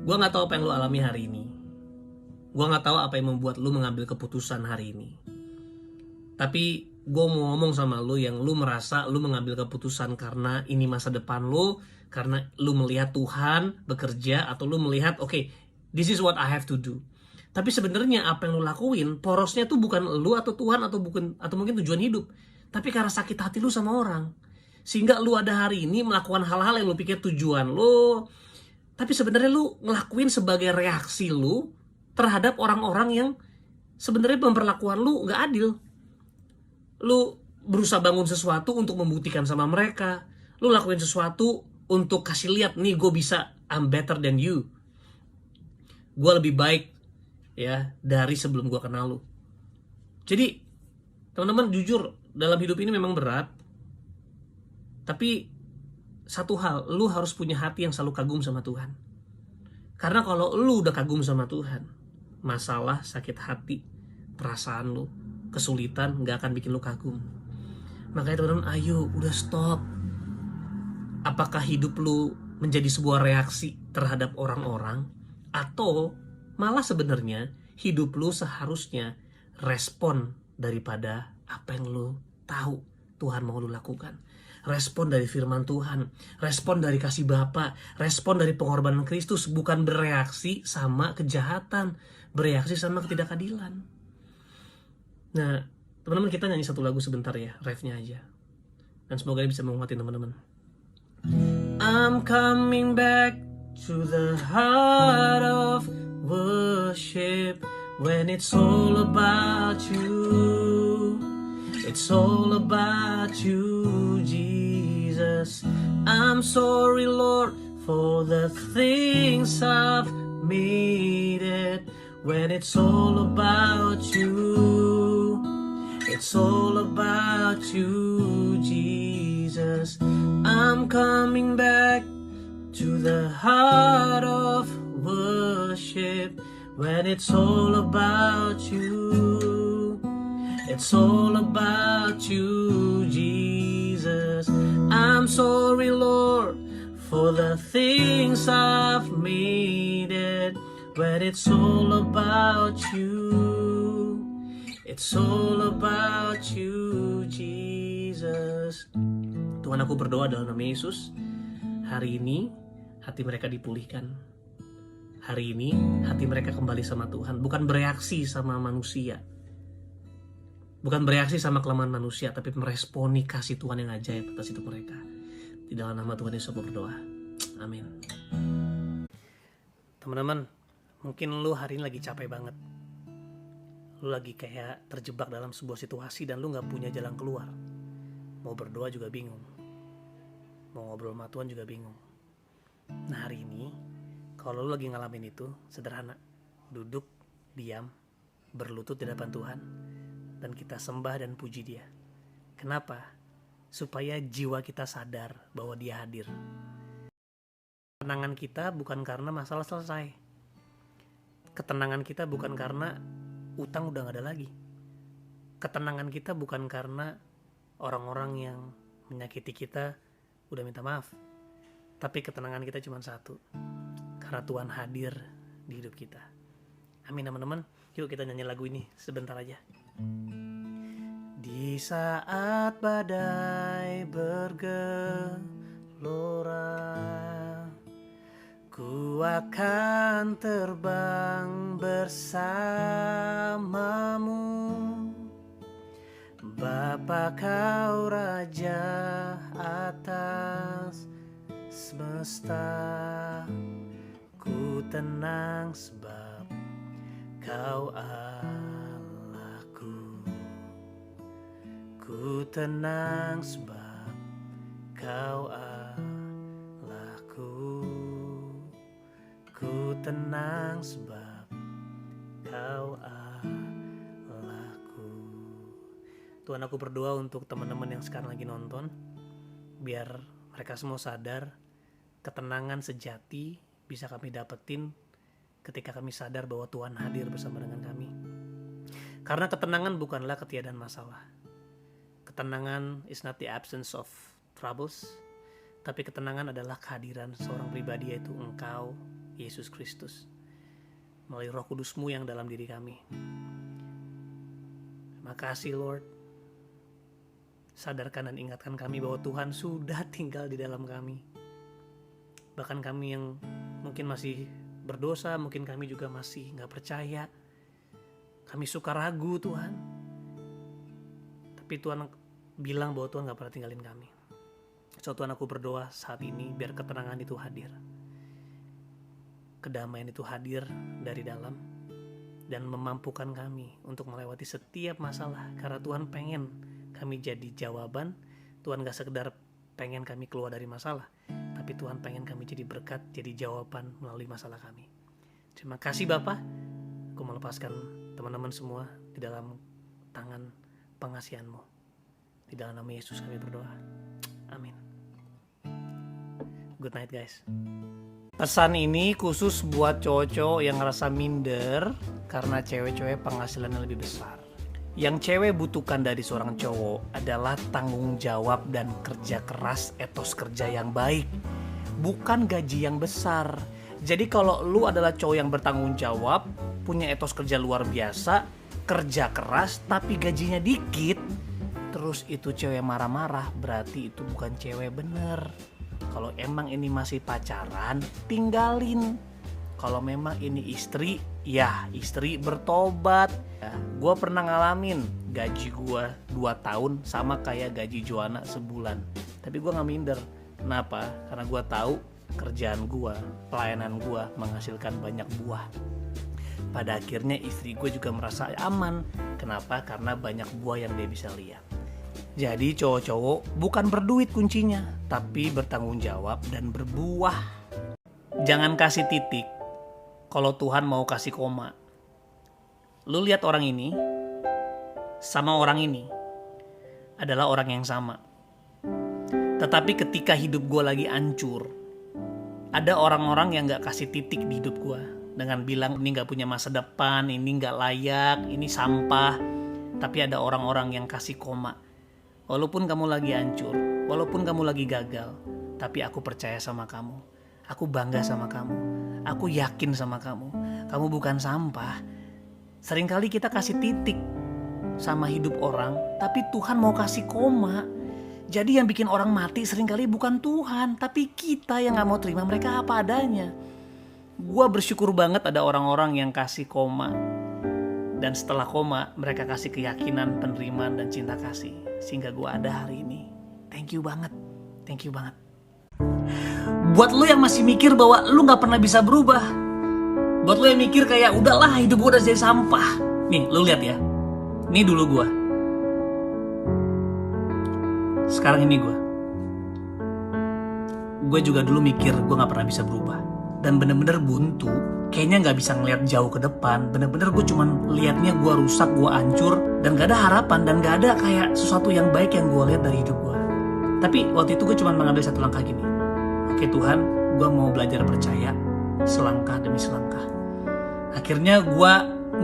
Gue gak tahu apa yang lu alami hari ini. Gue gak tahu apa yang membuat lu mengambil keputusan hari ini. Tapi gue mau ngomong sama lu yang lu merasa lu mengambil keputusan karena ini masa depan lu, karena lu melihat Tuhan bekerja, atau lu melihat okay, this is what I have to do. Tapi sebenarnya apa yang lu lakuin, porosnya tuh bukan lu atau Tuhan atau mungkin tujuan hidup, tapi karena sakit hati lu sama orang. Sehingga lu ada hari ini melakukan hal-hal yang lu pikir tujuan lu, tapi sebenarnya lu ngelakuin sebagai reaksi lu terhadap orang-orang yang sebenarnya memperlakukan lu nggak adil. Lu berusaha bangun sesuatu untuk membuktikan sama mereka. Lu lakuin sesuatu untuk kasih lihat, nih gue bisa, I'm better than you. Gue lebih baik ya dari sebelum gue kenal lu. Jadi teman-teman, jujur dalam hidup ini memang berat. Tapi satu hal, lu harus punya hati yang selalu kagum sama Tuhan. Karena kalau lu udah kagum sama Tuhan, masalah, sakit hati, perasaan lu, kesulitan gak akan bikin lu kagum. Makanya teman-teman, ayo udah stop. Apakah hidup lu menjadi sebuah reaksi terhadap orang-orang, atau malah sebenarnya hidup lu seharusnya respon daripada apa yang lu tahu Tuhan mau lu lakukan. Respon dari firman Tuhan, respon dari kasih Bapa, respon dari pengorbanan Kristus, bukan bereaksi sama kejahatan, bereaksi sama ketidakadilan. Nah, teman-teman, kita nyanyi satu lagu sebentar ya, refnya aja. Dan semoga ini bisa menguatin teman-teman. I'm coming back to the heart of worship when it's all about you. It's all about you, Jesus. I'm sorry, Lord, for the things I've made it. When it's all about you, it's all about you, Jesus. I'm coming back to the heart of worship when it's all about you. It's all about you, Jesus. I'm sorry, Lord, for the things I've made it. When it's all about you. It's all about you, Jesus. Tuhan, aku berdoa dalam nama Yesus, hari ini hati mereka dipulihkan. Hari ini hati mereka kembali sama Tuhan, bukan bereaksi sama manusia, bukan bereaksi sama kelemahan manusia, tapi meresponi kasih Tuhan yang ajaib atas hidup mereka. Di dalam nama Tuhan Yesus aku berdoa. Amin. Teman-teman, mungkin lu hari ini lagi capek banget. Lu lagi kayak terjebak dalam sebuah situasi dan lu gak punya jalan keluar. Mau berdoa juga bingung, mau ngobrol sama Tuhan juga bingung. Nah, hari ini kalau lu lagi ngalamin itu, sederhana. Duduk, diam, berlutut di depan Tuhan, dan kita sembah dan puji Dia. Kenapa? Supaya jiwa kita sadar bahwa Dia hadir. Ketenangan kita bukan karena masalah selesai. Ketenangan kita bukan karena utang udah gak ada lagi. Ketenangan kita bukan karena orang-orang yang menyakiti kita udah minta maaf. Tapi ketenangan kita cuma satu, karena Tuhan hadir di hidup kita. Amin teman-teman. Yuk kita nyanyi lagu ini sebentar aja. Di saat badai bergelora, ku akan terbang bersamamu. Bapa, Kau Raja atas semesta, ku tenang sebab Kau Allahku. Ku tenang sebab Kau Allahku. Ku tenang sebab Kau Allahku. Tuhan, aku berdoa untuk teman-teman yang sekarang lagi nonton, biar mereka semua sadar ketenangan sejati bisa kami dapetin ketika kami sadar bahwa Tuhan hadir bersama dengan kami. Karena ketenangan bukanlah ketiadaan masalah. Ketenangan is not the absence of troubles, tapi ketenangan adalah kehadiran seorang pribadi, yaitu Engkau Yesus Kristus, melalui Roh Kudus-Mu yang dalam diri kami. Terima kasih Lord. Sadarkan dan ingatkan kami bahwa Tuhan sudah tinggal di dalam kami. Bahkan kami yang mungkin masih berdosa, mungkin kami juga masih gak percaya, kami suka ragu Tuhan. Tapi Tuhan bilang bahwa Tuhan gak pernah tinggalin kami. So Tuhan, aku berdoa saat ini biar ketenangan itu hadir, kedamaian itu hadir dari dalam, dan memampukan kami untuk melewati setiap masalah. Karena Tuhan pengen kami jadi jawaban. Tuhan gak sekedar pengen kami keluar dari masalah, tapi Tuhan pengen kami jadi berkat, jadi jawaban melalui masalah kami. Terima kasih Bapa. Aku melepaskan teman-teman semua di dalam tangan pengasihan-Mu. Di dalam nama Yesus kami berdoa. Amin. Good night guys. Pesan ini khusus buat cowok-cowok yang ngerasa minder karena cewek-cewek penghasilannya lebih besar. Yang cewek butuhkan dari seorang cowok adalah tanggung jawab dan kerja keras, etos kerja yang baik, bukan gaji yang besar. Jadi kalau lu adalah cowok yang bertanggung jawab, punya etos kerja luar biasa, kerja keras tapi gajinya dikit, terus itu cewek marah-marah, berarti itu bukan cewek bener. Kalau emang ini masih pacaran, tinggalin. Kalau memang ini istri, ya istri bertobat. Ya, gue pernah ngalamin gaji gue 2 tahun sama kayak gaji Joanna sebulan. Tapi gue gak minder. Kenapa? Karena gue tahu kerjaan gue, pelayanan gue menghasilkan banyak buah. Pada akhirnya istri gue juga merasa aman. Kenapa? Karena banyak buah yang dia bisa lihat. Jadi cowok-cowok bukan berduit kuncinya, tapi bertanggung jawab dan berbuah. Jangan kasih titik kalau Tuhan mau kasih koma. Lu lihat orang ini sama orang ini adalah orang yang sama. Tetapi ketika hidup gue lagi hancur, ada orang-orang yang gak kasih titik di hidup gue dengan bilang ini gak punya masa depan, ini gak layak, ini sampah. Tapi ada orang-orang yang kasih koma. Walaupun kamu lagi hancur, walaupun kamu lagi gagal, tapi aku percaya sama kamu. Aku bangga sama kamu. Aku yakin sama kamu. Kamu bukan sampah. Seringkali kita kasih titik sama hidup orang, tapi Tuhan mau kasih koma. Jadi yang bikin orang mati seringkali bukan Tuhan, tapi kita yang gak mau terima mereka apa adanya. Gua bersyukur banget ada orang-orang yang kasih koma. Dan setelah koma, mereka kasih keyakinan, penerimaan, dan cinta kasih. Sehingga gue ada hari ini. Thank you banget. Thank you banget. Buat lo yang masih mikir bahwa lo gak pernah bisa berubah. Buat lo yang mikir kayak, udahlah hidup gue udah jadi sampah. Nih, lo lihat ya. Ini dulu gue. Sekarang ini gue. Gue juga dulu mikir gue gak pernah bisa berubah. Dan bener-bener buntu. Kayaknya gak bisa ngeliat jauh ke depan. Bener-bener gue cuman liatnya gue rusak, gue hancur. Dan gak ada harapan dan gak ada kayak sesuatu yang baik yang gue lihat dari hidup gue. Tapi waktu itu gue cuman mengambil satu langkah gini. Oke Tuhan, gue mau belajar percaya selangkah demi selangkah. Akhirnya gue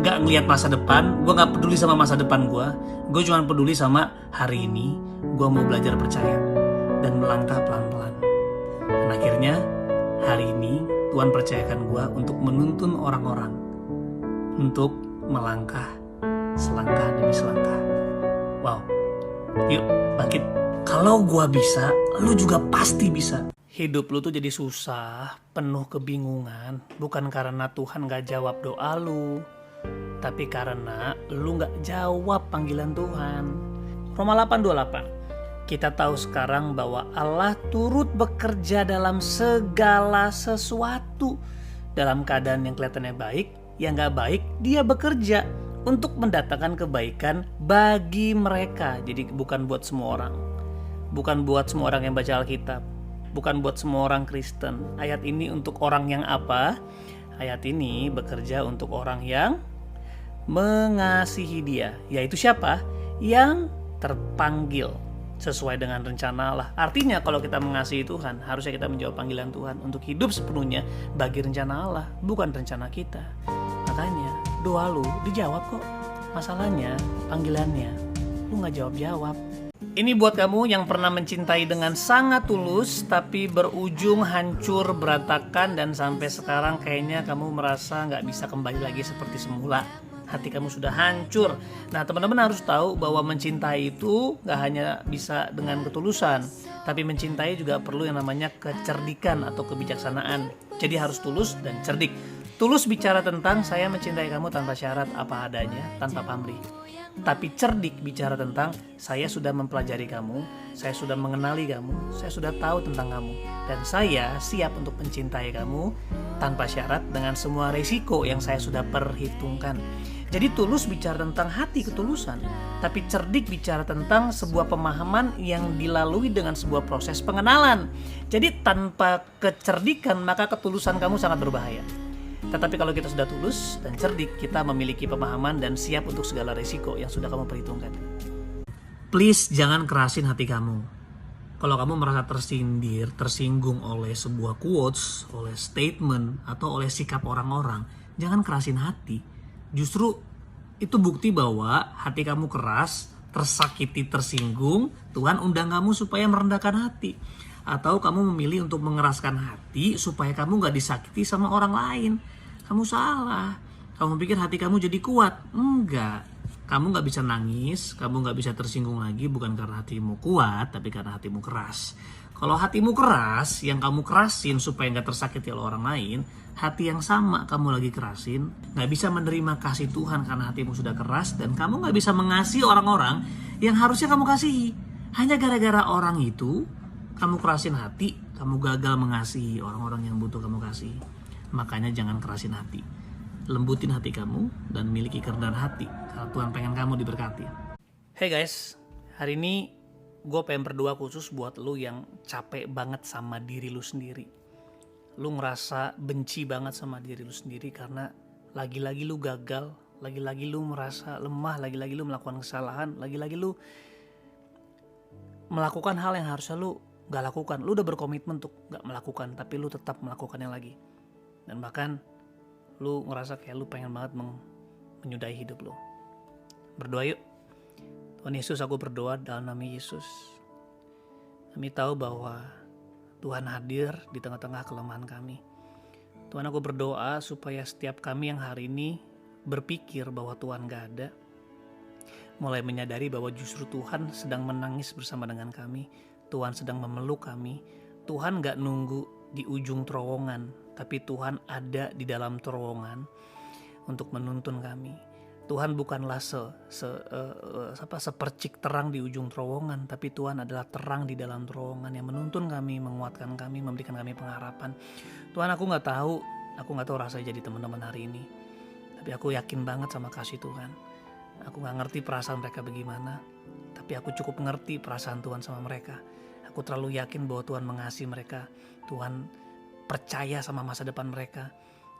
gak ngeliat masa depan. Gue gak peduli sama masa depan gue. Gue cuman peduli sama hari ini. Gue mau belajar percaya dan melangkah pelan-pelan. Dan akhirnya hari ini Tuhan percayakan gue untuk menuntun orang-orang untuk melangkah selangkah demi selangkah. Wow, yuk bangkit. Kalau gue bisa, lu juga pasti bisa. Hidup lu tuh jadi susah, penuh kebingungan, bukan karena Tuhan gak jawab doa lu, tapi karena lu gak jawab panggilan Tuhan. Roma 8:28. Kita tahu sekarang bahwa Allah turut bekerja dalam segala sesuatu. Dalam keadaan yang kelihatannya baik, yang gak baik, dia bekerja untuk mendatangkan kebaikan bagi mereka. Jadi bukan buat semua orang. Bukan buat semua orang yang baca Alkitab. Bukan buat semua orang Kristen. Ayat ini untuk orang yang apa? Ayat ini bekerja untuk orang yang mengasihi dia. Yaitu siapa? Yang terpanggil sesuai dengan rencana Allah. Artinya kalau kita mengasihi Tuhan, harusnya kita menjawab panggilan Tuhan untuk hidup sepenuhnya bagi rencana Allah, bukan rencana kita. Makanya doa lu dijawab kok. Masalahnya panggilannya lu gak jawab-jawab. Ini buat kamu yang pernah mencintai dengan sangat tulus tapi berujung hancur berantakan dan sampai sekarang kayaknya kamu merasa nggak bisa kembali lagi seperti semula. Hati kamu sudah hancur. Nah, teman-teman harus tahu bahwa mencintai itu nggak hanya bisa dengan ketulusan, tapi mencintai juga perlu yang namanya kecerdikan atau kebijaksanaan. Jadi harus tulus dan cerdik. Tulus bicara tentang saya mencintai kamu tanpa syarat, apa adanya, tanpa pamrih. Tapi cerdik bicara tentang saya sudah mempelajari kamu, saya sudah mengenali kamu, saya sudah tahu tentang kamu, dan saya siap untuk mencintai kamu tanpa syarat dengan semua resiko yang saya sudah perhitungkan. Jadi tulus bicara tentang hati ketulusan, tapi cerdik bicara tentang sebuah pemahaman yang dilalui dengan sebuah proses pengenalan. Jadi tanpa kecerdikan maka ketulusan kamu sangat berbahaya. Tetapi kalau kita sudah tulus dan cerdik, kita memiliki pemahaman dan siap untuk segala resiko yang sudah kamu perhitungkan. Please jangan kerasin hati kamu. Kalau kamu merasa tersindir, tersinggung oleh sebuah quotes, oleh statement, atau oleh sikap orang-orang, jangan kerasin hati. Justru itu bukti bahwa hati kamu keras, tersakiti, tersinggung, Tuhan undang kamu supaya merendahkan hati. Atau kamu memilih untuk mengeraskan hati supaya kamu gak disakiti sama orang lain. Kamu salah. Kamu pikir hati kamu jadi kuat. Enggak. Kamu gak bisa nangis, kamu gak bisa tersinggung lagi bukan karena hatimu kuat, tapi karena hatimu keras. Kalau hatimu keras, yang kamu kerasin supaya gak tersakiti oleh orang lain, hati yang sama kamu lagi kerasin, gak bisa menerima kasih Tuhan karena hatimu sudah keras, dan kamu gak bisa mengasihi orang-orang yang harusnya kamu kasihi. Hanya gara-gara orang itu, kamu kerasin hati, kamu gagal mengasihi orang-orang yang butuh kamu kasih. Makanya jangan kerasin hati. Lembutin hati kamu dan miliki kerendahan hati. Kalau Tuhan pengen kamu diberkati. Hey guys, hari ini gue pengen berdoa khusus buat lu yang capek banget sama diri lu sendiri. Lu ngerasa benci banget sama diri lu sendiri karena lagi-lagi lu gagal, lagi-lagi lu merasa lemah, lagi-lagi lu melakukan kesalahan, lagi-lagi lu melakukan hal yang harusnya lu gak lakukan. Lu udah berkomitmen untuk gak melakukan, tapi lu tetap melakukannya lagi. Dan bahkan lu ngerasa kayak lu pengen banget menyudahi hidup lu. Berdoa yuk. Tuhan Yesus, aku berdoa dalam nama Yesus. Kami tahu bahwa Tuhan hadir di tengah-tengah kelemahan kami. Tuhan, aku berdoa supaya setiap kami yang hari ini berpikir bahwa Tuhan gak ada, mulai menyadari bahwa justru Tuhan sedang menangis bersama dengan kami. Tuhan sedang memeluk kami. Tuhan gak nunggu di ujung terowongan, tapi Tuhan ada di dalam terowongan untuk menuntun kami. Tuhan bukanlah sepercik terang di ujung terowongan, tapi Tuhan adalah terang di dalam terowongan yang menuntun kami, menguatkan kami, memberikan kami pengharapan. Tuhan, aku gak tahu rasanya jadi teman-teman hari ini, tapi aku yakin banget sama kasih Tuhan. Aku gak ngerti perasaan mereka bagaimana, tapi aku cukup ngerti perasaan Tuhan sama mereka. Aku terlalu yakin bahwa Tuhan mengasihi mereka. Tuhan percaya sama masa depan mereka.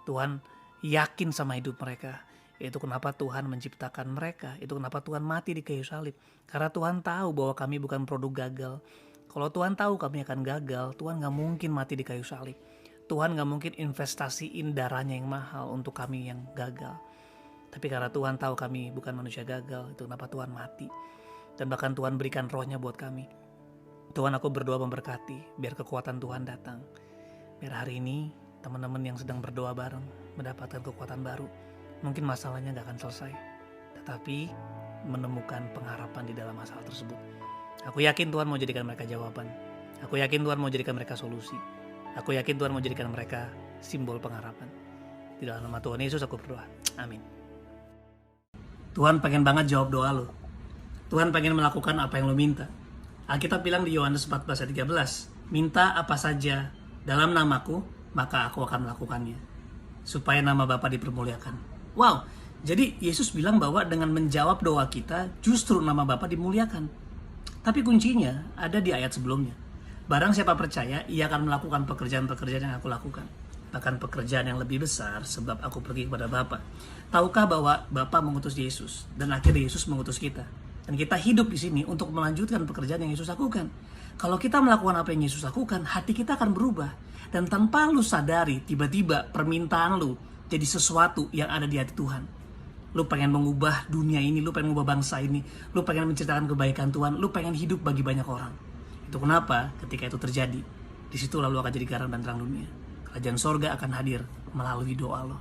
Tuhan yakin sama hidup mereka. Itu kenapa Tuhan menciptakan mereka. Itu kenapa Tuhan mati di kayu salib. Karena Tuhan tahu bahwa kami bukan produk gagal. Kalau Tuhan tahu kami akan gagal, Tuhan gak mungkin mati di kayu salib. Tuhan gak mungkin investasiin darahnya yang mahal untuk kami yang gagal. Tapi karena Tuhan tahu kami bukan manusia gagal, itu kenapa Tuhan mati. Dan bahkan Tuhan berikan rohnya buat kami. Tuhan, aku berdoa memberkati, biar kekuatan Tuhan datang. Biar hari ini teman-teman yang sedang berdoa bareng mendapatkan kekuatan baru. Mungkin masalahnya gak akan selesai, tetapi menemukan pengharapan di dalam masalah tersebut. Aku yakin Tuhan mau jadikan mereka jawaban. Aku yakin Tuhan mau jadikan mereka solusi. Aku yakin Tuhan mau jadikan mereka simbol pengharapan. Di dalam nama Tuhan Yesus aku berdoa. Amin. Tuhan pengen banget jawab doa lo. Tuhan pengen melakukan apa yang lo minta. Alkitab bilang di Yohanes 14 ayat 13, minta apa saja dalam namaku, maka aku akan melakukannya, supaya nama Bapa dipermuliakan. Wow, jadi Yesus bilang bahwa dengan menjawab doa kita, justru nama Bapa dimuliakan. Tapi kuncinya ada di ayat sebelumnya. Barang siapa percaya, ia akan melakukan pekerjaan-pekerjaan yang aku lakukan. Bahkan pekerjaan yang lebih besar, sebab aku pergi kepada Bapa. Tahukah bahwa Bapa mengutus Yesus, dan akhirnya Yesus mengutus kita. Dan kita hidup di sini untuk melanjutkan pekerjaan yang Yesus lakukan. Kalau kita melakukan apa yang Yesus lakukan, hati kita akan berubah. Dan tanpa lu sadari, tiba-tiba permintaan lu jadi sesuatu yang ada di hati Tuhan. lu pengen mengubah dunia ini, lu pengen mengubah bangsa ini, lu pengen menceritakan kebaikan Tuhan, lu pengen hidup bagi banyak orang. Itu kenapa ketika itu terjadi, di situ lalu akan jadi garam dan terang dunia. Kerajaan sorga akan hadir melalui doa lo.